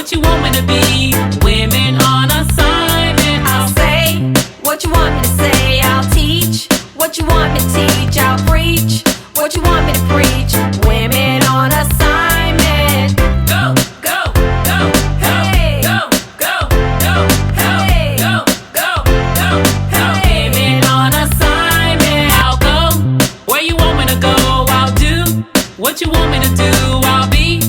what you want me to be. Women on assignment. I'll say what you want me to say. I'll teach what you want me to teach. I'll preach what you want me to preach. Women on assignment. Go, go, go, go, Hey. go, go, go, go, Hey. go, go, go, go. Women on assignment. I'll go where you want me to go. I'll do what you want me to do. I'll be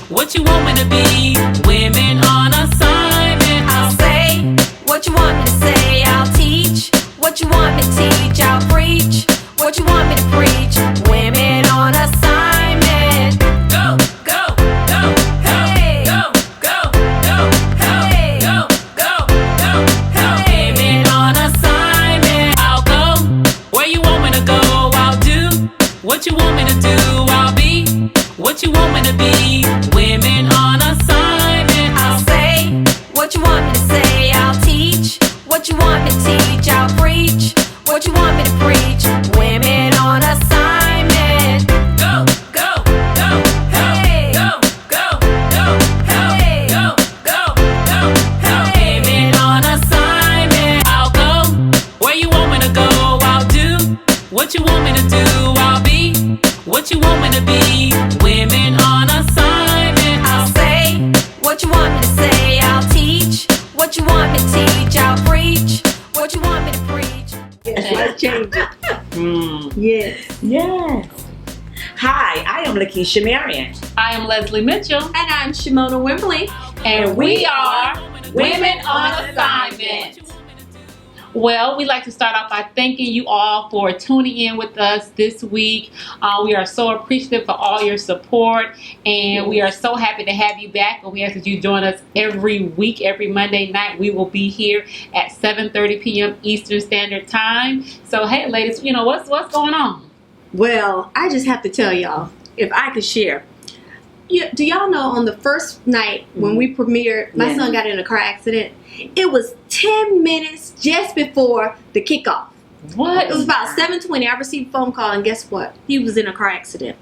what you want me to be. Women on assignment. I'll say what you want me to say. I'll teach what you want me to teach. I'll preach what you want me to preach. Women on assignment. Go, go, go, go, Hey. go, go, go, go, Hey. go, go, go, go. Women on assignment. I'll go where you want me to go. I'll do what you want me to do. I'll be what you want me to be. Women on assignment. I'll say what you want me to say. I'll teach what you want me to teach. I'll preach what you want me to preach. Women on assignment. Go, go, go, go, Hey. go, go, go, go, Hey. go, go, go, go. Women on assignment. I'll go where you want me to go. I'll do what you want me to do. I'll be what you want me to be. Women on assignment. I'll say what you want me to say. I'll teach what you want me to teach. I'll preach what you want me to preach. Yes, let's change it. Yes. Yes. Hi, I am Lakeisha Marion. I am Leslie Mitchell, And I'm Shamonia Wimberly. and we are Women on Assignment. Well, we'd like to start off by thanking you all for tuning in with us this week. We are so appreciative for all your support, and we are so happy to have you back. And we ask that you join us every week, every Monday night. We will be here at 7:30 p.m. Eastern Standard Time. So, hey, ladies, what's going on? Well, I just have to tell y'all, if I could share. Do y'all know on the first night when we premiered, my Yeah. son got in a car accident. It was 10 minutes just before the kickoff. What? It was about 7:20. I received a phone call, and guess what? He was in a car accident.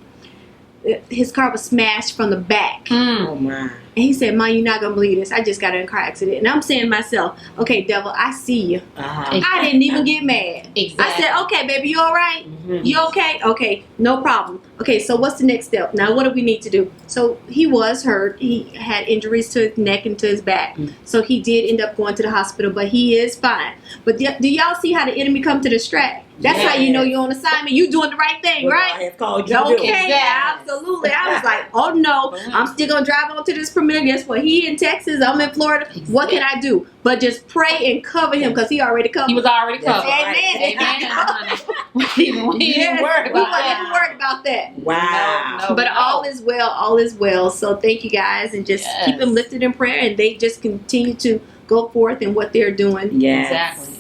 His car was smashed from the back. Oh my. And he said, "Mom, you're not going to believe this. I just got in a car accident." And I'm saying to myself, okay, devil, I see you. Uh-huh. I didn't even get mad. Exactly. I said, okay, baby, you all right? Mhm. You okay? Okay, no problem. Okay, so what's the next step? Now, what do we need to do? So he was hurt. He had injuries to his neck and to his back. So he did end up going to the hospital, but he is fine. But do y'all see how the enemy come to distract? That's how you know you're on assignment. You doing the right thing, What right? God has called you to do. Okay, Exactly. absolutely. I was like, oh no, I'm still gonna drive on to this premiere. Guess what? He in Texas, I'm in Florida. What can I do? But just pray and cover him because he already covered. He was already That's covered. right. Amen. honey. We didn't Yes, worry we about weren't that. even worried about that. Wow. No. But all is well, all is well. So thank you guys, and just Yes. keep them lifted in prayer, and they just continue to go forth in what they're doing. Yes.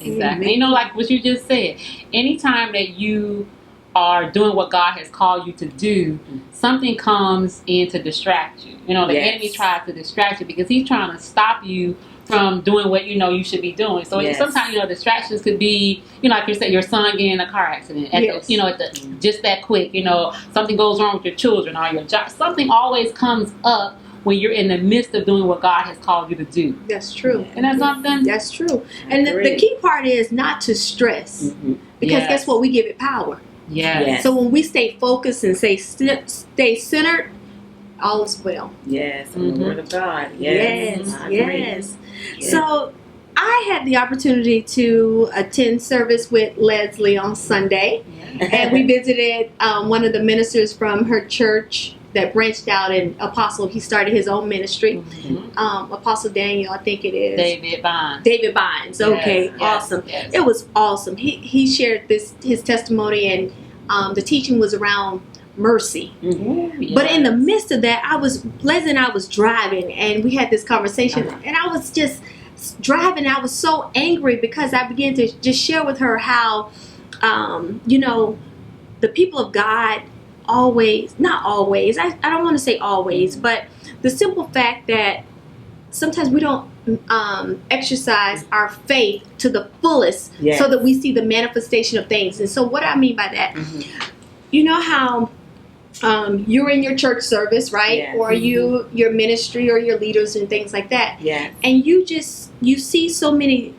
Exactly. Amen. Like what you just said, anytime that you are doing what God has called you to do, something comes in to distract you. The Yes. enemy tries to distract you because he's trying to stop you from doing what you should be doing. So Yes. sometimes distractions could be like you said, your son getting in a car accident at Yes. just that quick. Something goes wrong with your children or your job. Something always comes up when you're in the midst of doing what God has called you to do. That's true. Isn't that something? That's true. And the agree. key part is not to stress, Mhm. because Yes. guess what? We give it power. Yes. Yes. So when we stay focused and stay centered, all is well. Yes. On Mhm. the word of God. Yes, Yes. I agree. yes. Yes. So I had the opportunity to attend service with Leslie on Sunday, and we visited one of the ministers from her church that branched out, and Apostle, he started his own ministry. Apostle Daniel, I think it is. David Bond. David Bynes. Okay, Yes, awesome. yes. It was awesome. He shared his testimony, and the teaching was around mercy. Mhm. But in the midst of that, Leslie and I was driving, and we had this conversation, and I was just driving. I was so angry because I began to just share with her how, the people of God not always, I don't want to say always, but the simple fact that sometimes we don't exercise our faith to the fullest, Yes. so that we see the manifestation of things. And so what I mean by that, you know how you're in your church service, right? Yes. Or your ministry or your leaders and things like that. Yes. And you see so many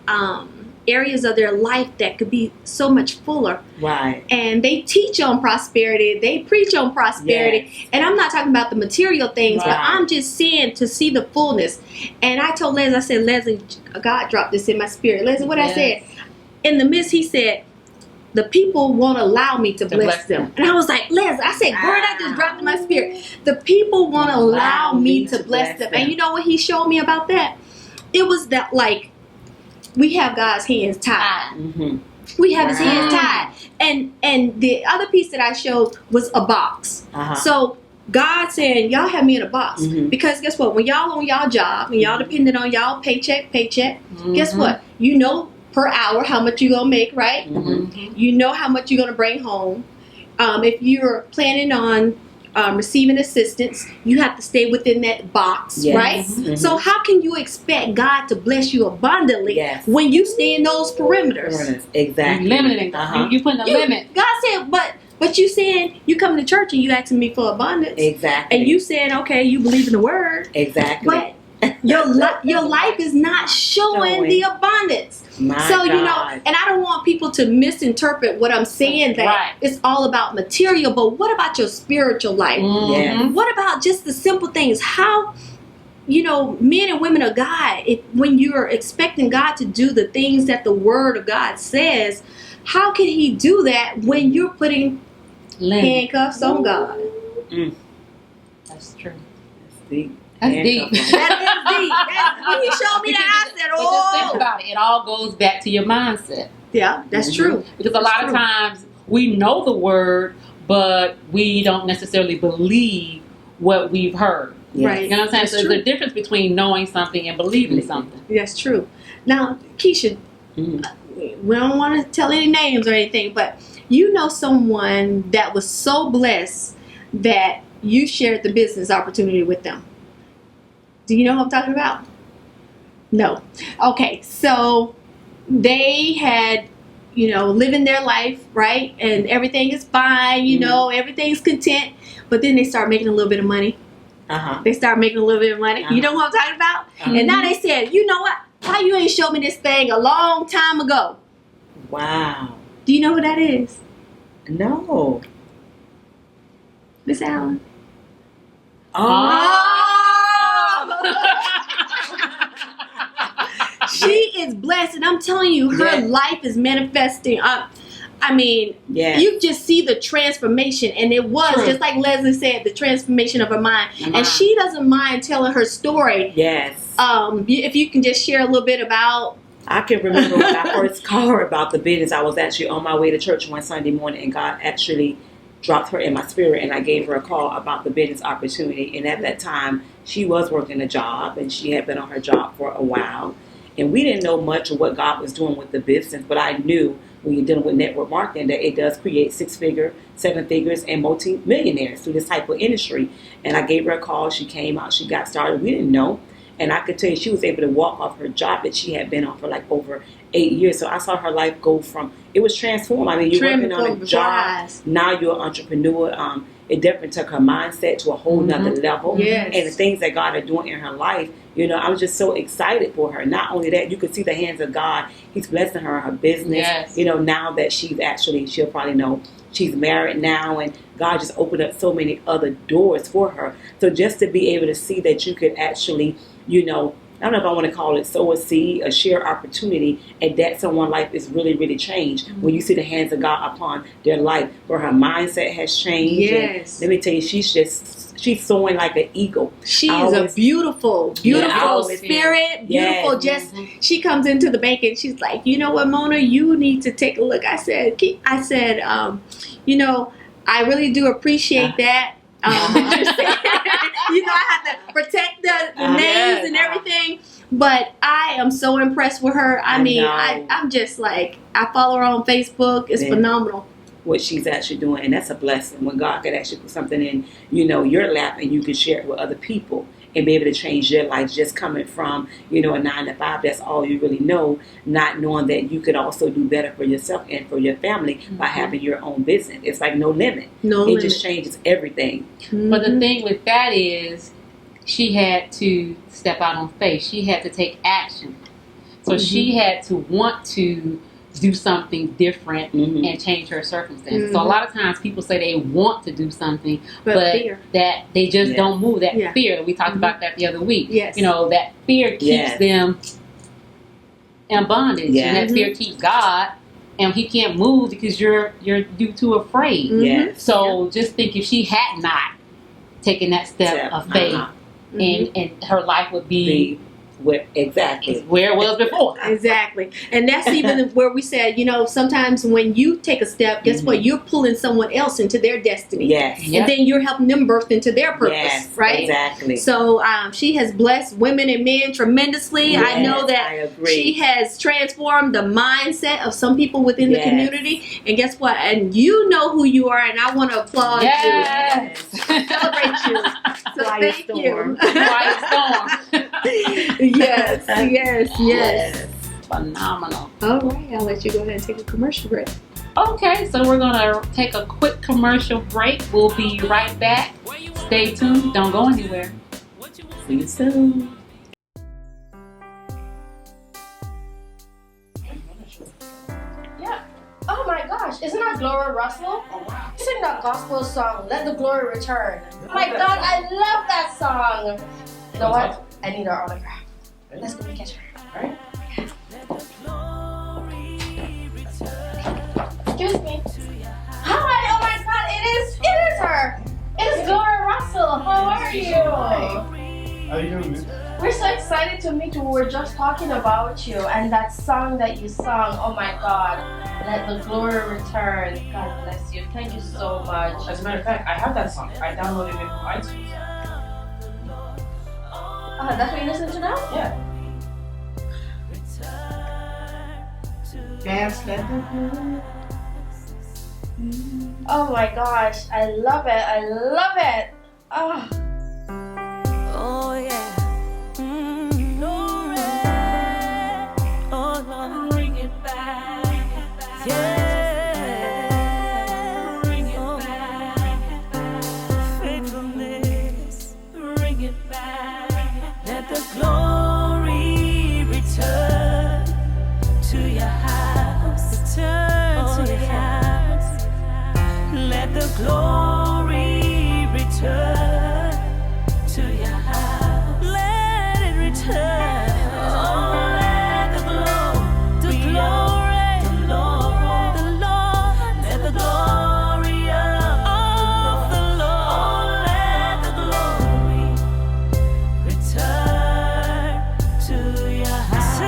areas of their life that could be so much fuller. Right. And they teach on prosperity. They preach on prosperity. Yes. And I'm not talking about the material things, but Right. I'm just saying to see the fullness. And I told Leslie, I said, Leslie, God dropped this in my spirit. Leslie, what I said? In the midst, he said, the people won't allow me to bless them. And I was like, Leslie, I said, word I just dropped in my spirit. The people won't allow me to bless them. And you know what he showed me about that? It was that, like, we have God's hands tied. Mm-hmm. We have his hands tied. And the other piece that I showed was a box. Uh-huh. So God saying, y'all have me in a box. Mm-hmm. Because guess what? When y'all on y'all job, and y'all depending on y'all paycheck, Mm-hmm. guess what? You know per hour how much you're going to make, right? Mm-hmm. You know how much you're going to bring home. If you're planning on receiving assistance, you have to stay within that box, Yes. right? Mm-hmm. So how can you expect God to bless you abundantly Yes. when you stay in those perimeters? Exactly. Limiting. Uh-huh. You putting a limit. God said, but you saying you come to church and you asking me for abundance, Exactly. and you saying, okay, you believe in the word, Exactly. but your life is not showing the abundance. My So, you know, God. and I don't want people to misinterpret what I'm saying, that Right. it's all about material, but what about your spiritual life? Yes. What about just the simple things? How, you know, men and women of God, when you're expecting God to do the things that the Word of God says, how can He do that when you're putting handcuffs on God? Mm. That's true. That's deep. That's deep. That is deep. When He showed me that, I said, But just think oh. about it. It all goes back to your mindset. Yeah, that's Mhm. true. Because a lot of times we know the word, but we don't necessarily believe what we've heard. Yes. Right. You know what I'm saying? That's So true. there's a difference between knowing something and believing Mhm. something. That's true. Now, Keisha, Mhm. we don't want to tell any names or anything, but you know someone that was so blessed that you shared the business opportunity with them. Do you know who I'm talking about? No. Okay, so they had, you know, living their life, right? And everything is fine, you know, everything's content. But then they start making a little bit of money. Uh-huh. They start making a little bit of money. You know what I'm talking about? Uh-huh. And now they said, you know what? Why you ain't showed me this thing a long time ago? Wow. Do you know who that is? No. Miss Allen. Oh. She is blessed, and I'm telling you, her Yes. life is manifesting. I mean, Yes. you just see the transformation, and it was True. just like Leslie said, the transformation of her mind. Mind. And she doesn't mind telling her story. Yes. If you can just share a little bit about. I can remember when I first called her about the business. I was actually on my way to church one Sunday morning, and God actually dropped her in my spirit, and I gave her a call about the business opportunity. And at that time, she was working a job, and she had been on her job for a while. And we didn't know much of what God was doing with the business, but I knew when you're dealing with network marketing that it does create 6-figure, 7 figures, and multi-millionaires through this type of industry. And I gave her a call. She came out. She got started. We didn't know. And I could tell you she was able to walk off her job that she had been on for like over 8 years. So I saw her life go from, it was transformed. I mean, you're working on a job. Now you're an entrepreneur. It definitely took her mindset to a whole nother level. Yes. And the things that God are doing in her life, you know, I was just so excited for her. Not only that, you could see the hands of God. He's blessing her business. Yes. You know, now that she's actually, she'll probably know she's married now, and God just opened up so many other doors for her. So just to be able to see that you could actually, you know, I don't know if I want to call it sow a seed, a share opportunity, and that someone's life is really, really changed when you see the hands of God upon their life, where her mindset has changed. Yes. And let me tell you, she's soaring like an eagle. She is a beautiful always- spirit. Beautiful. Yes. Just she comes into the bank and she's like, you know what, Mona, you need to take a look. I said, you know, I really do appreciate that. You know, I have to protect the names and everything. But I am so impressed with her. I mean, know. I'm just like, I follow her on Facebook. It's phenomenal. What she's actually doing, and that's a blessing when God could actually put something in, you know, your lap, and you can share it with other people. and be able to change their lives, just coming from, a 9 to 5, that's all you really know, not knowing that you could also do better for yourself and for your family by having your own business. It's like no limit. It just changes everything. But the thing with that is, she had to step out on faith. She had to take action. So she had to want to do something different and change her circumstances. So a lot of times people say they want to do something, but fear. that they just don't move. That fear. We talked about that the other week. Yes. That fear keeps them in bondage, and that fear keeps God, and He can't move because you're too afraid. So just think, if she had not taken that step of faith, and her life would be where it was before. Exactly. And that's even where we said, sometimes when you take a step, guess what? You're pulling someone else into their destiny. Yes. And then you're helping them birth into their purpose, right? Exactly. So she has blessed women and men tremendously. Yes, I know that she has transformed the mindset of some people within the community. And guess what? And you know who you are, and I want to applaud you. Celebrate you. So thank you. Quiet storm. Yes. Phenomenal. All right, I'll let you go ahead and take a commercial break. Okay, so we're going to take a quick commercial break. We'll be right back. Stay tuned. Don't go anywhere. See you soon. Yeah. Oh my gosh, isn't that Gloria Russell? Oh wow. Sing that gospel song, Let the Glory Return. Oh my god, I love that song. You know what? I need her autograph. Let's go catch her. Alright? Excuse me. Hi, oh my god, it is her. It is Gloria Russell. How are you? How you doing, man? We're so excited to meet you. We were just talking about you and that song that you sung. Oh my god. Let the glory return. God bless you. Thank you so much. As a matter of fact, I have that song. I downloaded it from iTunes. That's what you listen to now? Yeah. Dance, let the glory. Oh my gosh. I love it. I love it. Oh. Oh yeah. Glory. Oh Lord, bring it back. Yeah. Bring it back. Faithfulness. Bring it back. Let the glory return to your house. Return to your house. Let the glory return to your house. Let it return. Oh, let the glory, the Lord, let the glory of the Lord, let the glory return to your house.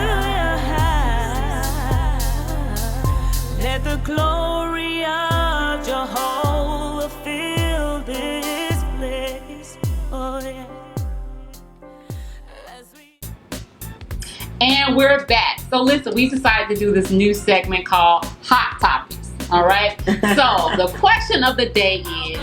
Let the glory of Jehovah fill this place. Oh yeah. And we're back. So listen, we decided to do this new segment called Hot Topics. All right. So the question of the day is,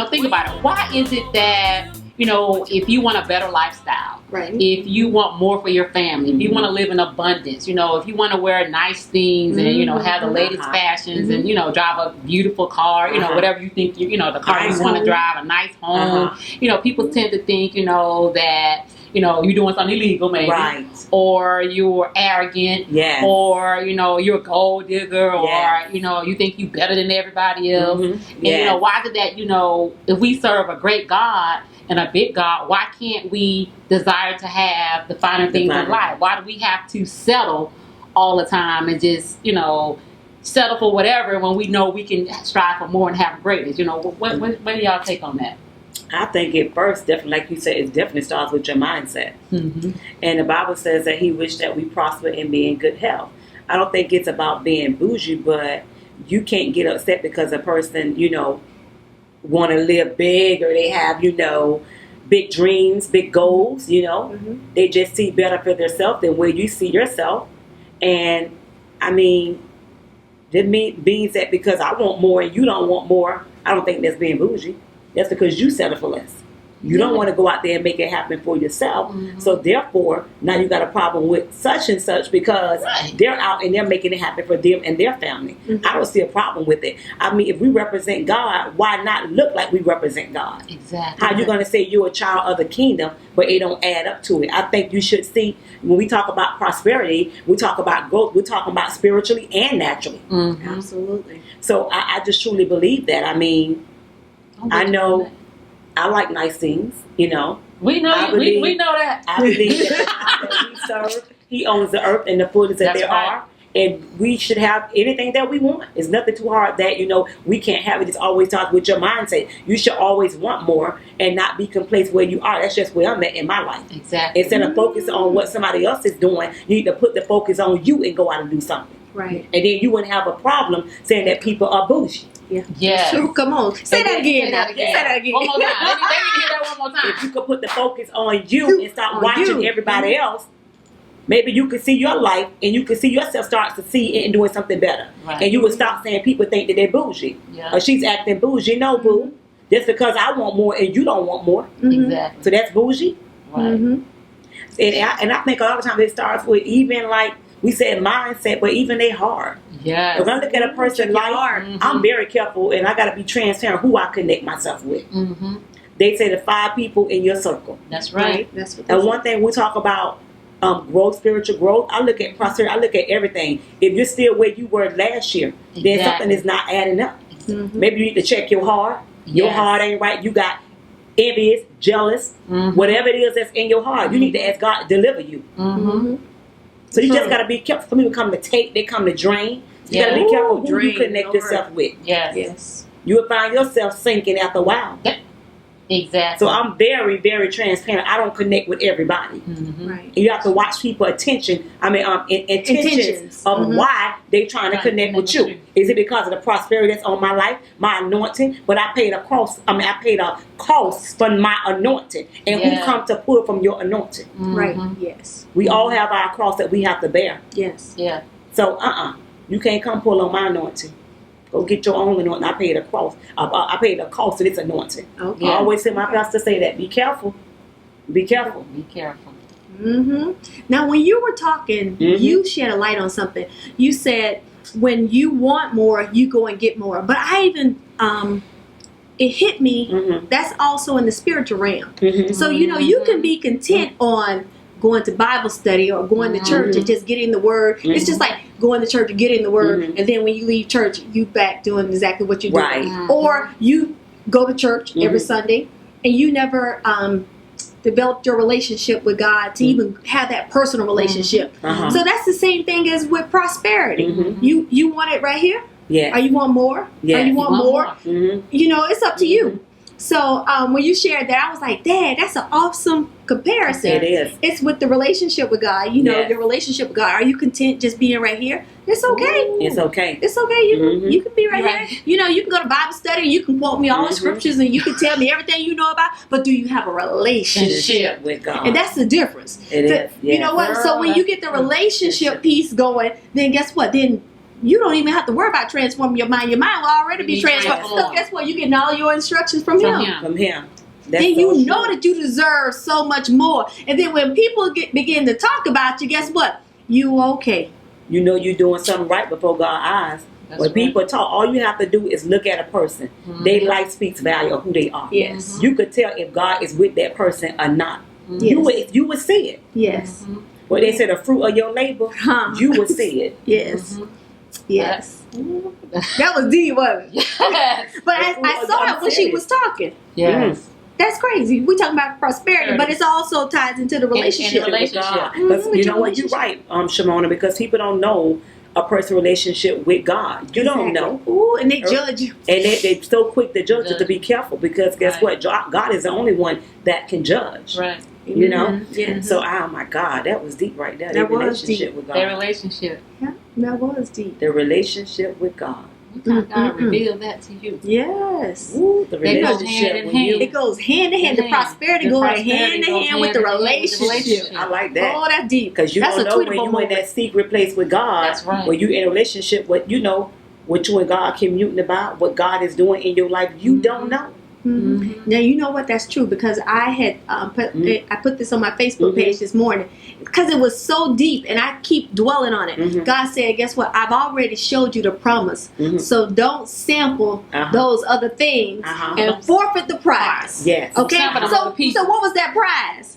think about it. Why is it that, if you want a better lifestyle, Right. if you want more for your family, if you want to live in abundance, if you want to wear nice things and, have the latest fashions and, drive a beautiful car, whatever you think, the car Nice you want to home. drive, a nice home, people tend to think, that, you're doing something illegal maybe. Right. Or you're arrogant. Yes. Or, you're a gold digger. Yes. Or, you think you're better than everybody else. And, Yes. why did that, if we serve a great God and a big God, why can't we desire to have the finer things in life? Why do we have to settle all the time and just, settle for whatever when we know we can strive for more and have greatness? What do y'all take on that? I think it first, definitely, like you said, it definitely starts with your mindset. Mm-hmm. And the Bible says that He wished that we prosper and be in good health. I don't think it's about being bougie, but you can't get upset because a person, want to live big or they have, big dreams, big goals, They just see better for themselves than where you see yourself. And, that means that because I want more and you don't want more, I don't think that's being bougie. That's because you settle for less. You don't want to go out there and make it happen for yourself. So therefore, now you got a problem with such and such because they're out and they're making it happen for them and their family. I don't see a problem with it. I mean, if we represent God, why not look like we represent God? Exactly. How you going to say you're a child of the kingdom, but it don't add up to it? I think you should see, when we talk about prosperity, we talk about growth, we're talking about spiritually and naturally. Absolutely. So I just truly believe that. I mean, I know I like nice things, you know. We know we know that. I believe that the God that we serve, He owns the earth and the fullness that there are. And we should have anything that we want. It's nothing too hard that, you know, we can't have it. It's always talk with your mindset. You should always want more and not be complacent where you are. That's just where I'm at in my life. Exactly. Instead of focus on what somebody else is doing, you need to put the focus on you and go out and do something. Right. And then you wouldn't have a problem saying that people are bougie. Yeah. Yes. So, come on. Say that again. Say that again. Say that again. One more time. Let me hear that one more time. If you could put the focus on you and stop on watching you. everybody else, maybe you could see your life and you could see yourself start to see it and doing something better. Right. And you would stop saying people think that they're bougie. Yeah. Or she's acting bougie. No, boo. Just because I want more and you don't want more. Exactly. So that's bougie. Right. And I think a lot of times it starts with even like we said mindset, but even they heart. Yes. When I look at a person like, I'm very careful and I got to be transparent who I connect myself with. They say the 5 people in your circle. That's right. That's what. And one thing we talk about growth, spiritual growth, I look at prosperity, I look at everything. If you're still where you were last year, then something is not adding up. Maybe you need to check your heart. Your heart ain't right. You got envious, jealous, whatever it is that's in your heart. You need to ask God to deliver you. So you just got to be careful. Some people come to take, they come to drain. You got to be careful who you connect yourself with. Yes. You will find yourself sinking after a while. Exactly. So I'm very, very transparent. I don't connect with everybody. Right. You have to watch people intentions of why they trying to connect with you. Is it because of the prosperity that's on my life, my anointing? But I paid a cost. I paid a cost for my anointing. And who come to pull from your anointing? Right. Yes. We all have our cross that we have to bear. Yes. Yeah. So you can't come pull on my anointing. Go get your own anointing. I paid a cost. I paid a cost to this anointing. Okay. I always hear my pastor say that. Be careful. Be careful. Be careful. Now, when you were talking, you shed a light on something. You said when you want more, you go and get more. But I even, it hit me. That's also in the spiritual realm. So you can be content on going to Bible study or going to church and just getting the word. It's just like going to church and getting the word, and then when you leave church, you back doing exactly what you're doing. Or you go to church every Sunday and you never developed your relationship with God to even have that personal relationship. So that's the same thing as with prosperity. You want it right here? Yeah. Or you want more? Yeah. Or you want more? It's up to you. So when you shared that, I was like, Dad, that's an awesome comparison. It is. It's with the relationship with God. Your relationship with God. Are you content just being right here? It's okay. It's okay. It's okay. You can be right here. You can go to Bible study. You can quote me all the scriptures and you can tell me everything you know about. But do you have a relationship with God? And that's the difference. It is. You know what? So when you get the relationship piece going, then guess what? Then you don't even have to worry about transforming your mind. Your mind will already be transformed. Because guess what? You're getting all your instructions from Him. From Him. Then you know that you deserve so much more. And then when people begin to talk about you, guess what? You okay. You know you're doing something right before God's eyes. When people talk, all you have to do is look at a person. Their life speaks value of who they are. Yes. You could tell if God is with that person or not. Yes. You would see it. Yes. Well, they say the fruit of your labor, you would see it. Yes. Yes. That was deep, wasn't it? Yes. But I saw it when she was talking. Yes. That's crazy. We're talking about prosperity, but it also ties into the relationship. With God. You know what? You're right, Shamonia, because people don't know a personal relationship with God. You don't know. Ooh, and they judge you. And they're so quick to judge it, to be careful, because guess what? God is the only one that can judge. Right. You know? Yeah. So, oh my God, that was deep right there. That The was relationship deep. with God. Their relationship. Yeah, that was deep. The relationship with God. God revealed that to you. Yes. Ooh, the They go relationship hand in with hand. you. It goes hand in hand. The prosperity goes hand in hand with the relationship. I like that. Oh, that's deep. Because you That's don't a know when tweetable you're moment. in that secret place with God. That's right. When you're in a relationship with, what you and God communing about, what God is doing in your life, you don't know. Now you know what, that's true, because I had I put this on my Facebook page this morning because it was so deep and I keep dwelling on it. God said, guess what, I've already showed you the promise, so don't sample those other things and forfeit the prize. Yes. Okay, so what was that prize?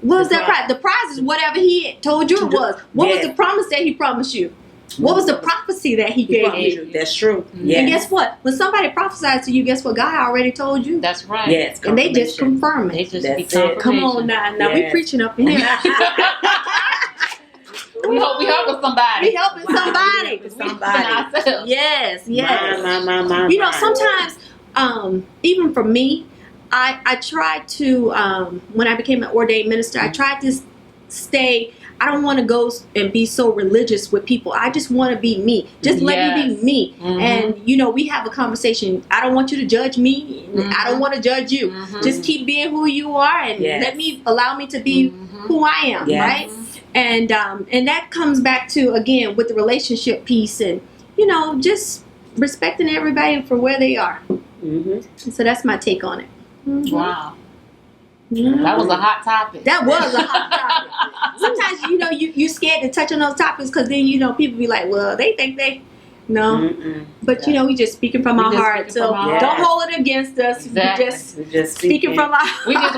What was that prize? The prize is whatever he told you it was. What was the promise that he promised you? What was the prophecy that he gave you? That's true. Yes. And guess what? When somebody prophesies to you, guess what? God already told you. That's right. Yes. And they just confirm it. They just That's be it. confirmation. Come on now. Now we preaching up in here. we helping somebody. We helping somebody. Ourselves. Yes, yes. My. You know, sometimes, even for me, I tried to, when I became an ordained minister, I tried to stay. I don't want to go and be so religious with people. I just want to be me. Just let me be me. And, you know, we have a conversation. I don't want you to judge me. I don't want to judge you. Just keep being who you are and allow me to be who I am, right? And that comes back to, again, with the relationship piece and, you know, just respecting everybody for where they are. So that's my take on it. Wow. That was a hot topic. That was a hot topic. Sometimes, you know, you scared to touch on those topics because then, you know, people be like, well, they think they... No. But, you know, we just speaking from our heart. So don't hold it against us. Exactly. We just speaking from our we just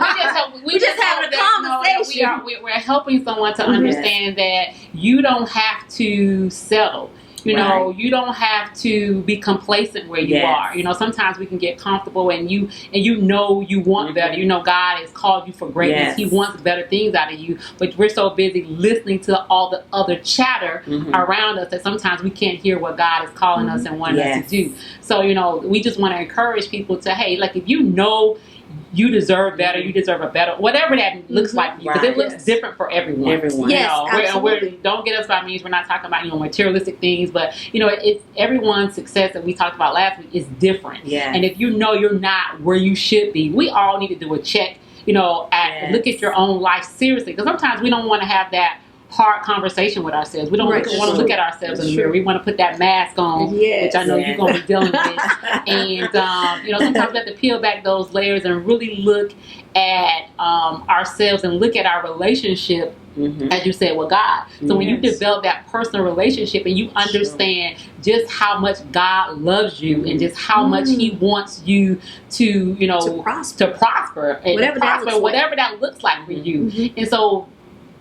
having a conversation. We're helping someone to understand that you don't have to settle. You know, you don't have to be complacent where you are. You know, sometimes we can get comfortable and you know you want better. You know, God has called you for greatness. He wants better things out of you. But we're so busy listening to all the other chatter around us that sometimes we can't hear what God is calling us and wanting us to do. So, you know, we just want to encourage people to, hey, like if you know you deserve better, you deserve a better, whatever that looks like for you, because it looks different for everyone. Yes, absolutely. Don't get us by means, we're not talking about, you know, materialistic things, but, you know, it's everyone's success that we talked about last week is different. And if you know you're not where you should be, we all need to do a check, you know, look at your own life seriously, because sometimes we don't want to have that hard conversation with ourselves. We don't want to look at ourselves in the mirror. We want to put that mask on, which I know you're going to be dealing with. And, you know, sometimes we have to peel back those layers and really look at ourselves and look at our relationship, as you said, with God. So when you develop that personal relationship and you understand just how much God loves you and just how much He wants you to, you know, to prosper and whatever that looks like for you. And so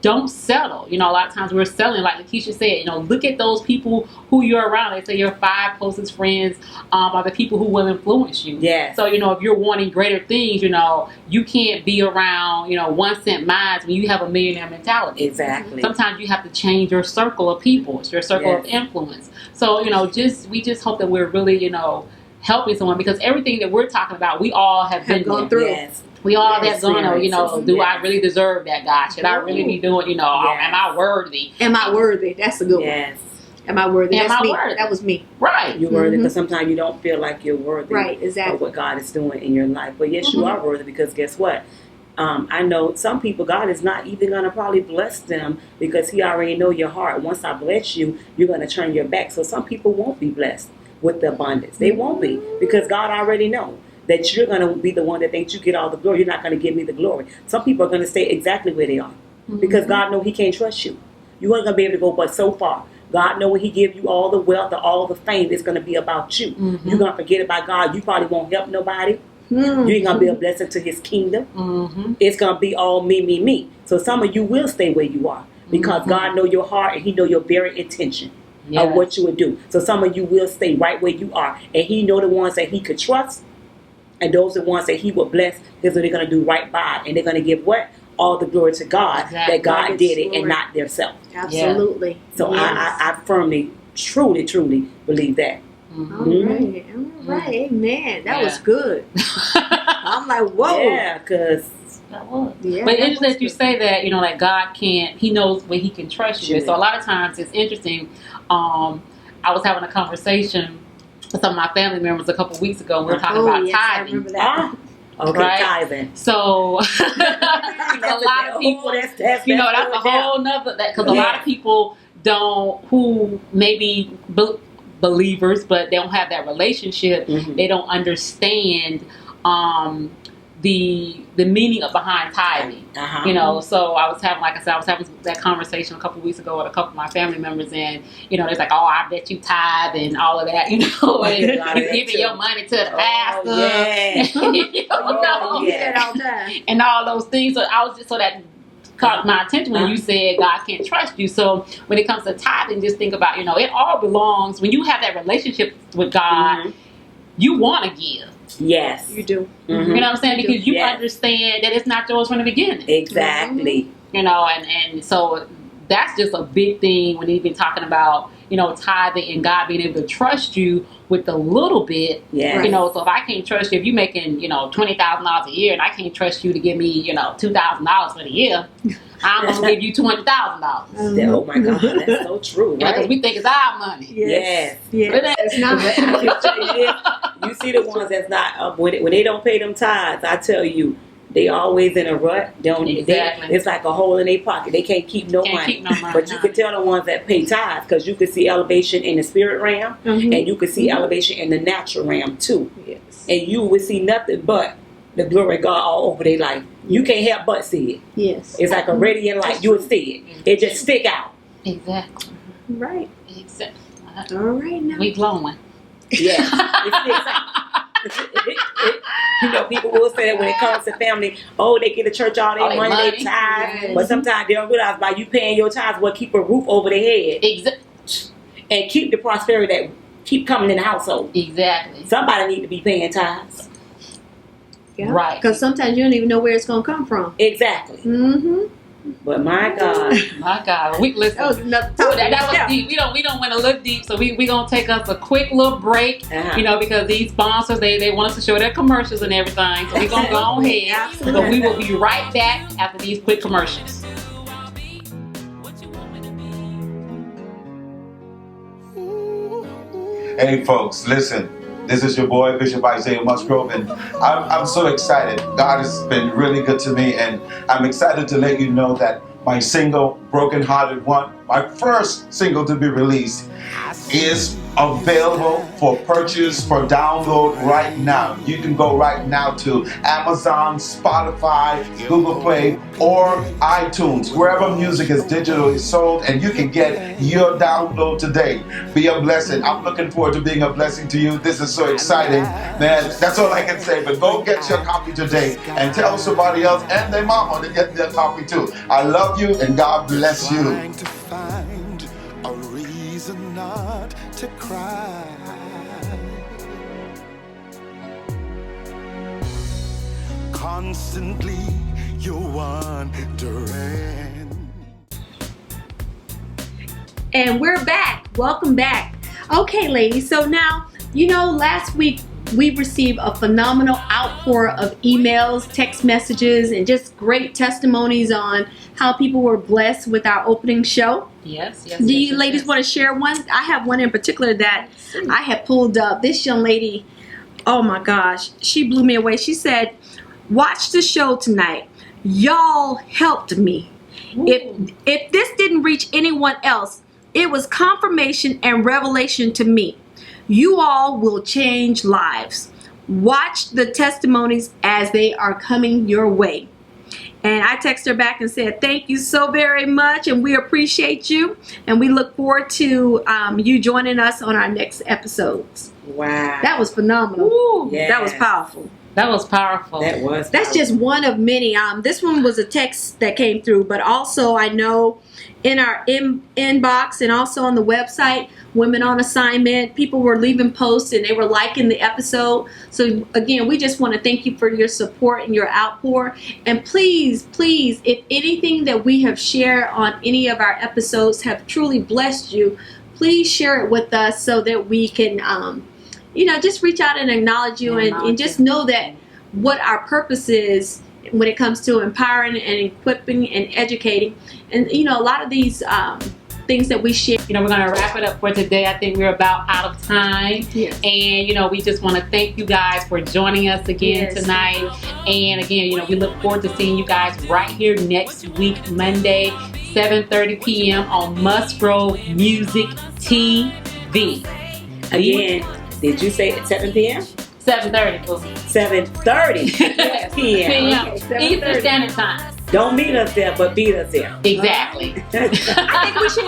don't settle. You know, a lot of times we're selling, like Lakeisha said, you know, look at those people who you're around. They say your 5 closest friends are the people who will influence you. So, you know, if you're wanting greater things, you know, you can't be around, you know, 1 cent minds when you have a millionaire mentality. Sometimes you have to change your circle of people, your circle of influence. So, you know, we just hope that we're really, you know, helping someone, because everything that we're talking about, we all have been gone through. We all have gone, you know, do I really deserve that, God? Should I really be doing, you know, am I worthy? Am I worthy? That's a good one. Am I worthy? That's me. That was me. You're worthy, because sometimes you don't feel like you're worthy of what God is doing in your life. But yes, you are worthy, because guess what? I know some people, God is not even going to probably bless them because He already know your heart. Once I bless you, you're going to turn your back. So some people won't be blessed with the abundance. They won't be, because God already know that you're going to be the one that thinks you get all the glory. You're not going to give me the glory. Some people are going to stay exactly where they are because God know He can't trust you. You ain't going to be able to go but so far. God know when He give you all the wealth or all the fame, it's going to be about you. You're going to forget about God. You probably won't help nobody. You ain't going to be a blessing to His kingdom. It's going to be all me, me, me. So some of you will stay where you are because God know your heart and He know your very intention of what you would do. So some of you will stay right where you are. And He know the ones that He could trust. And those are the ones that He will bless, because they're going to do right by. And they're going to give what? All the glory to God, that God did it and not themselves. Absolutely. So I firmly, truly, truly believe that. All right. Amen. That was good. I'm like, whoa. Yeah, because... But it's that you say that, you know, like God can't, He knows where He can trust you. So a lot of times it's interesting. I was having a conversation with some of my family members a couple weeks ago. We were talking about tithing. I remember that. Tithing. So a lot of people, you know, that's a whole nother, because a lot of people who maybe believers, but they don't have that relationship. They don't understand the meaning of behind tithing. You know, so I was having that conversation a couple of weeks ago with a couple of my family members, and you know, it's like, oh, I bet you tithe and all of that, you know, and you giving your money to the pastor, and all those things. So I was just, so that caught my attention when you said God can't trust you. So when it comes to tithing, just think about, you know, it all belongs, when you have that relationship with God, you want to give. Yes. You do. You know what I'm saying? Because you understand that it's not yours from the beginning. Exactly. You know, and so that's just a big thing when you've been talking about, you know, tithing and God being able to trust you with a little bit. Yeah. You know, so if I can't trust you, if you're making, you know, $20,000 a year and I can't trust you to give me, you know, $2,000 for the year, I'm going to give you $200,000. Oh my God, that's so true, right? Because we think it's our money. Yes. But It's not. You see the ones that's not, when they don't pay them tithes, I tell you, they always in a rut. It's like a hole in their pocket. They can't keep no money. But you can tell the ones that pay tithes, because you can see elevation in the spirit realm, and you can see elevation in the natural realm too. Yes. And you will see nothing but the glory of God all over their life. You can't help but see it. Yes. It's like a radiant light. You will see it. It just stick out. Exactly. Right. Exactly. All right now. We glowing. Yeah. It sticks out. You know, people will say that when it comes to family, oh, they get to church all their money, they tithe. Yes. But sometimes they don't realize by you paying your tithes will keep a roof over their head. Exactly. And keep the prosperity that keep coming in the household. Exactly. Somebody need to be paying tithes. Yeah. Right. Because sometimes you don't even know where it's going to come from. Exactly. Mm-hmm. But my God. My God. We listen. That was another topic. That was deep. We don't want to look deep, so we gonna take us a quick little break. You know, because these sponsors they want us to show their commercials and everything. So we gonna go on ahead. Absolutely. But we will be right back after these quick commercials. Hey folks, listen. This is your boy Bishop Isaiah Musgrove, and I'm so excited. God has been really good to me, and I'm excited to let you know that my single, Broken Hearted One, my first single to be released, is available for purchase, for download right now. You can go right now to Amazon, Spotify, Google Play, or iTunes, wherever music is digitally sold, and you can get your download today. Be a blessing. I'm looking forward to being a blessing to you. This is so exciting, man. That's all I can say, but go get your copy today and tell somebody else and their mama to get their copy too. I love you, and God bless you. To find a reason not to cry. Constantly you're wondering. And we're back. Welcome back. Okay, ladies. So now, you know, last week we received a phenomenal outpour of emails, text messages, and just great testimonies on how people were blessed with our opening show. Yes. Do you ladies want to share one? I have one in particular that I had pulled up. This young lady, oh my gosh, she blew me away. She said, "Watch the show tonight. Y'all helped me. If this didn't reach anyone else, it was confirmation and revelation to me. You all will change lives. Watch the testimonies as they are coming your way." And I texted her back and said, "Thank you so very much, and we appreciate you, and we look forward to you joining us on our next episodes." Wow. That was phenomenal. Ooh, yes. That was powerful. That was powerful. That was. That's just one of many. This one was a text that came through, but also I know in our inbox and also on the website, Women on Assignment, people were leaving posts and they were liking the episode. So again, we just want to thank you for your support and your outpour. And please, if anything that we have shared on any of our episodes have truly blessed you, please share it with us so that we can, just reach out and acknowledge you and just know that what our purpose is when it comes to empowering and equipping and educating. And, a lot of these things that we share. We're going to wrap it up for today. I think we're about out of time. Yes. And, we just want to thank you guys for joining us again tonight. And again, we look forward to seeing you guys right here next week, Monday, 7:30 p.m. on Musgrove Music TV. Again, did you say at 7 p.m.? 7:30. 7:30 p.m. p.m. Okay, Eastern Standard Time. Don't meet us there, but beat us there. Exactly. I think we should